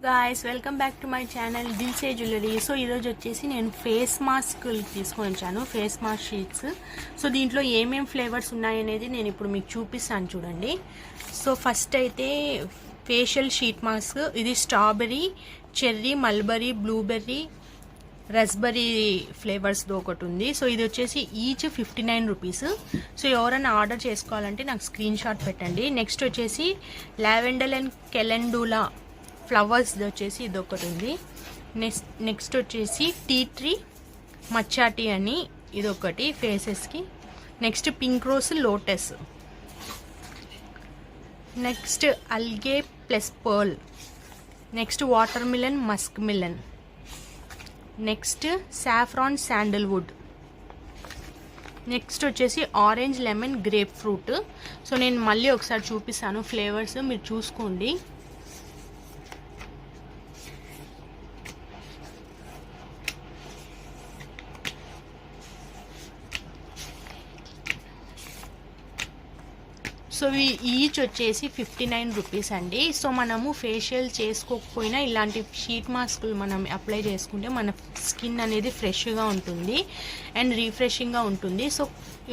Guys welcome back to my channel Dilse jewellery. So ఈరోజు వచ్చేసి నేను ఫేస్ మాస్క్ తీసుకొని వచ్చాను, ఫేస్ మాస్క్ షీట్స్. సో దీంట్లో ఏమేమి ఫ్లేవర్స్ ఉన్నాయనేది నేను ఇప్పుడు మీకు చూపిస్తాను చూడండి. సో ఫస్ట్ అయితే ఫేషియల్ షీట్ మాస్క్, ఇది strawberry, cherry, mulberry, blueberry, raspberry ఫ్లేవర్స్తో ఒకటి ఉంది. సో ఇది వచ్చేసి ఈచ్ 59 రూపీస్. సో ఎవరైనా ఆర్డర్ చేసుకోవాలంటే నాకు స్క్రీన్ షాట్ పెట్టండి. నెక్స్ట్ వచ్చేసి లావెండర్ అండ్ కెలెండూలా ఫ్లవర్స్ వచ్చేసి ఇది ఒకటి ఉంది. నెక్స్ట్ వచ్చేసి టీ ట్రీ మచ్చా టీ అని ఇది ఒకటి ఫేసెస్కి. Next pink rose lotus. Next algae plus pearl. Next watermelon muskmelon. Next saffron sandalwood. Next వచ్చేసి orange lemon grapefruit. So నేను మళ్ళీ ఒకసారి చూపిస్తాను ఫ్లేవర్స్, మీరు చూసుకోండి. సో ఈచ్ వచ్చేసి 59 రూపీస్ అండి. సో మనము ఫేషియల్ చేసుకోకపోయినా ఇలాంటి షీట్ మాస్కులు మనం అప్లై చేసుకుంటే మన స్కిన్ అనేది ఫ్రెష్గా ఉంటుంది అండ్ రీఫ్రెషింగ్గా ఉంటుంది. సో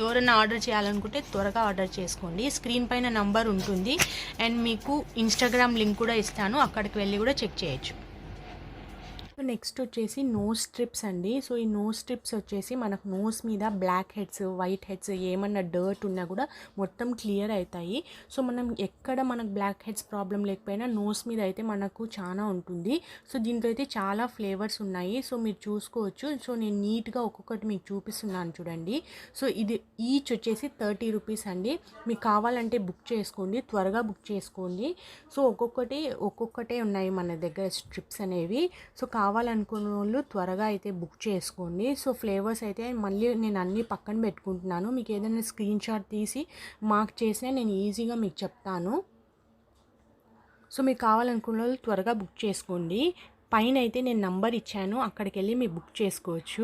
ఎవరైనా ఆర్డర్ చేయాలనుకుంటే త్వరగా ఆర్డర్ చేసుకోండి. స్క్రీన్ పైన నంబర్ ఉంటుంది అండ్ మీకు ఇన్స్టాగ్రామ్ లింక్ కూడా ఇస్తాను, అక్కడికి వెళ్ళి కూడా చెక్ చేయొచ్చు. నెక్స్ట్ వచ్చేసి నోస్ స్ట్రిప్స్ అండి. సో ఈ నోస్ స్ట్రిప్స్ వచ్చేసి మనకు నోస్ మీద బ్లాక్ హెడ్స్, వైట్ హెడ్స్, ఏమన్నా డర్ట్ ఉన్నా కూడా మొత్తం క్లియర్ అవుతాయి. సో మనం ఎక్కడ మనకు బ్లాక్ హెడ్స్ ప్రాబ్లం లేకపోయినా నోస్ మీద అయితే మనకు చాలా ఉంటుంది. సో దీంట్లో అయితే చాలా ఫ్లేవర్స్ ఉన్నాయి, సో మీరు చూసుకోవచ్చు. సో నేను నీట్గా ఒక్కొక్కటి మీకు చూపిస్తున్నాను చూడండి. సో ఇది ఈచ్ వచ్చేసి 30 రూపీస్ అండి. మీకు కావాలంటే బుక్ చేసుకోండి, త్వరగా బుక్ చేసుకోండి. సో ఒక్కొక్కటే ఉన్నాయి మన దగ్గర స్ట్రిప్స్ అనేవి. సో కావాలనుకున్న వాళ్ళు త్వరగా అయితే బుక్ చేసుకోండి. సో ఫ్లేవర్స్ అయితే మళ్ళీ నేను అన్నీ పక్కన పెట్టుకుంటున్నాను, మీకు ఏదైనా స్క్రీన్ షాట్ తీసి మార్క్ చేసినా నేను ఈజీగా మీకు చెప్తాను. సో మీకు కావాలనుకున్న వాళ్ళు త్వరగా బుక్ చేసుకోండి. పైన అయితే నేను నంబర్ ఇచ్చాను, అక్కడికి వెళ్ళి మీరు బుక్ చేసుకోవచ్చు.